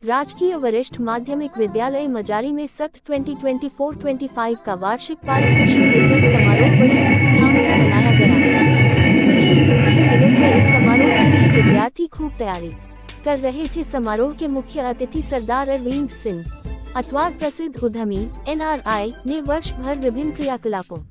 राजकीय वरिष्ठ माध्यमिक विद्यालय मजारी में सत्र 2024-25 का वार्षिक पारितोषिक वितरण समारोह बड़ी धूमधाम से मनाया गया। पिछले 15 दिनों से इस समारोह के लिए विद्यार्थी खूब तैयारी कर रहे थे। समारोह के मुख्य अतिथि सरदार अरविंद सिंह अटवार, प्रसिद्ध उद्यमी NRI, ने वर्ष भर विभिन्न क्रियाकलापों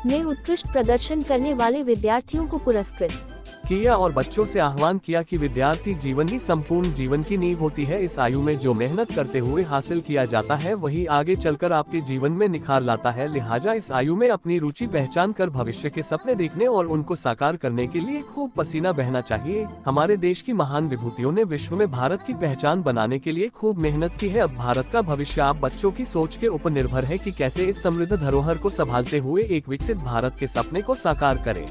में उत्कृष्ट प्रदर्शन करने वाले विद्यार्थियों को पुरस्कृत किया और बच्चों से आह्वान किया कि विद्यार्थी जीवन ही संपूर्ण जीवन की नींव होती है। इस आयु में जो मेहनत करते हुए हासिल किया जाता है वही आगे चलकर आपके जीवन में निखार लाता है। लिहाजा इस आयु में अपनी रुचि पहचान कर भविष्य के सपने देखने और उनको साकार करने के लिए खूब पसीना बहना चाहिए। हमारे देश की महान विभूतियों ने विश्व में भारत की पहचान बनाने के लिए खूब मेहनत की है। अब भारत का भविष्य आप बच्चों की सोच के ऊपर निर्भर है कि कैसे इस समृद्ध धरोहर को संभालते हुए एक विकसित भारत के सपने को साकार करें।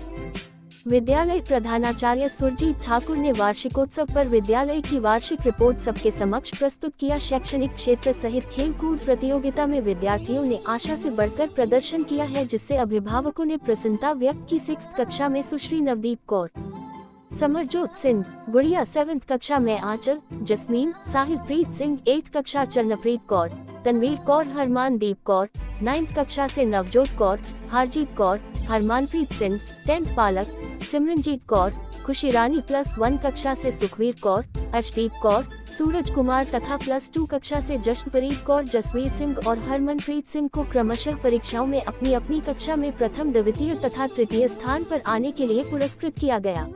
विद्यालय प्रधानाचार्य सुरजीत ठाकुर ने वार्षिकोत्सव पर विद्यालय की वार्षिक रिपोर्ट सबके समक्ष प्रस्तुत किया। शैक्षणिक क्षेत्र सहित खेल कूद प्रतियोगिता में विद्यार्थियों ने आशा से बढ़कर प्रदर्शन किया है, जिससे अभिभावकों ने प्रसन्नता व्यक्त की। 6th कक्षा में सुश्री नवदीप कौर, समरजोत सिंह गुड़िया, 7th कक्षा में आंचल, जस्मीन, साहिलप्रीत सिंह, 8th कक्षा चरणप्रीत कौर, तनवीर कौर, हरमानदीप कौर, 9th कक्षा से नवजोत कौर, हारजीत कौर, हरमानप्रीत सिंह, 10th पालक सिमरनजीत कौर, खुशी रानी, +1 कक्षा से सुखवीर कौर, अर्शदीप कौर, सूरज कुमार तथा +2 कक्षा से जश्नप्रीत कौर, जसवीर सिंह और हरमनप्रीत सिंह को क्रमशः परीक्षाओं में अपनी अपनी कक्षा में प्रथम, द्वितीय तथा तृतीय स्थान पर आने के लिए पुरस्कृत किया गया।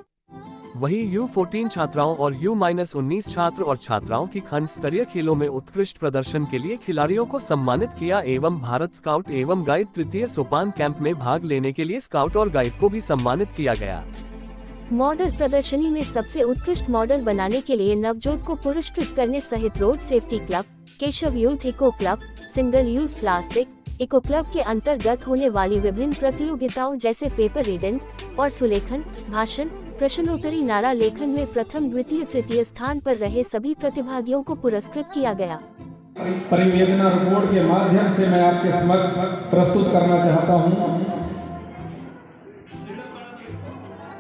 वही U14 छात्राओं और U-19 छात्र और छात्राओं की खंड स्तरीय खेलों में उत्कृष्ट प्रदर्शन के लिए खिलाड़ियों को सम्मानित किया एवं भारत स्काउट एवं गाइड तृतीय सोपान कैंप में भाग लेने के लिए स्काउट और गाइड को भी सम्मानित किया गया। मॉडल प्रदर्शनी में सबसे उत्कृष्ट मॉडल बनाने के लिए नवजोत को पुरस्कृत करने सहित road safety club, Keshav youth eco club, single use plastic eco club के अंतर्गत होने वाली विभिन्न प्रतियोगिताओं जैसे पेपर रीडिंग और सुलेखन, भाषण, प्रश्नोत्तरी, नारा लेखन में प्रथम, द्वितीय, तृतीय स्थान पर रहे सभी प्रतिभागियों को पुरस्कृत किया गया। परिवेदना रिपोर्ट के माध्यम से मैं आपके समक्ष प्रस्तुत करना चाहता हूं।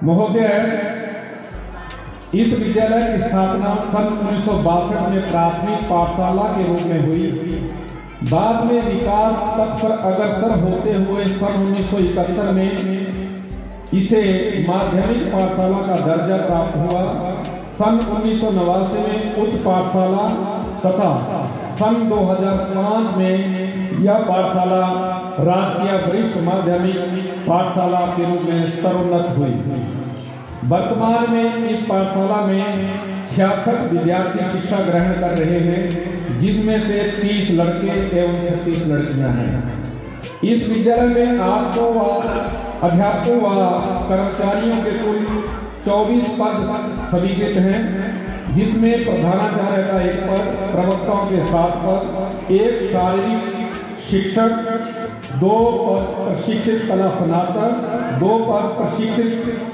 महोदय, इस विद्यालय की स्थापना सन 1962 में प्राथमिक पाठशाला के रूप में हुई। बाद में विकास पथ पर अग्रसर होते हुए सन 1971 में इसे माध्यमिक पाठशाला का दर्जा प्राप्त हुआ। सन 1989 में उच्च पाठशाला तथा सन 2005 में यह पाठशाला राजकीय वरिष्ठ माध्यमिक पाठशाला के रूप में स्तरोन्नत हुई। वर्तमान में इस पाठशाला में 66 विद्यार्थी शिक्षा ग्रहण कर रहे हैं, जिसमें से 30 लड़के एवं 36 लड़कियां हैं। इस विद्यालय में आपको अध्यापकों व कर्मचारियों के कुल 24 पद स्वीकृत हैं, जिसमें प्रधानाचार्य का 1 पद, प्रवक्ताओं के 7 पद, 1 शारीरिक शिक्षक, 2 पद प्रशिक्षित कला स्नातक, 2 पद प्रशिक्षित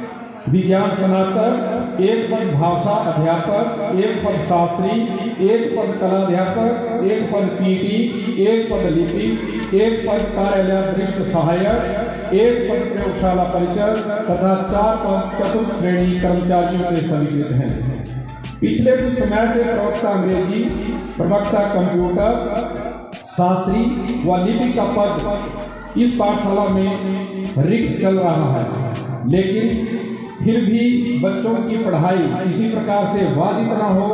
विज्ञान स्नातक, 1 पद भाषा अध्यापक, 1 पद शास्त्री, 1 पद कलाध्यापक, 1 पद PT, 1 पद लिपिक, 1 पद कार्यालय वरिष्ठ सहायक, 1 पद प्रयोगशाला परिचय तथा 4 पद चतुर्थ श्रेणी कर्मचारियों के स्वीकृत हैं। पिछले कुछ समय से प्रवक्ता अंग्रेजी, प्रवक्ता कंप्यूटर, शास्त्री व लिपिक का पद इस पाठशाला में रिक्त चल रहा है, लेकिन फिर भी बच्चों की पढ़ाई किसी प्रकार से बाधित न हो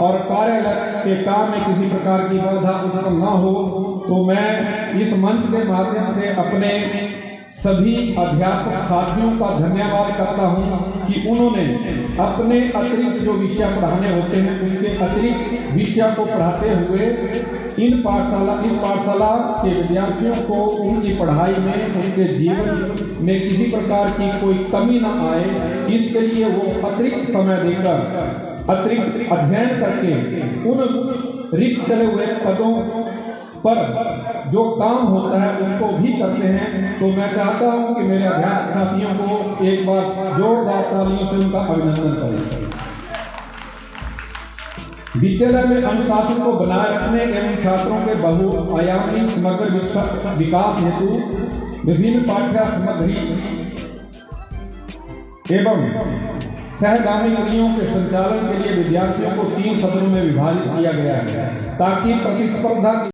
और कार्यालय के काम में किसी प्रकार की बाधा उत्पन्न न हो, तो मैं इस मंच के माध्यम से अपने सभी अध्यापक साथियों का धन्यवाद करता हूं कि उन्होंने अपने अतिरिक्त जो विषय पढ़ाने होते हैं उसके अतिरिक्त विषय को पढ़ाते हुए इस पाठशाला के विद्यार्थियों को उनकी पढ़ाई में, उनके जीवन में किसी प्रकार की कोई कमी न आए, इसके लिए वो अतिरिक्त समय देकर, अतिरिक्त अध्ययन करके उन रिक्त चले हुए पदों पर जो काम होता है उसको भी करते हैं। तो मैं चाहता हूं कि मेरे अध्यापक साथियों को एक बार जोरदार तालियों से उनका अभिनंदन करें। विद्यालय में अनुशासन को बनाए रखने एवं छात्रों के बहुआयामी समग्र विकास हेतु विभिन्न पाठ्य सामग्री एवं सहगामी क्रियाओं के संचालन के लिए विद्यार्थियों को 3 सत्रों में विभाजित किया गया है ताकि प्रतिस्पर्धा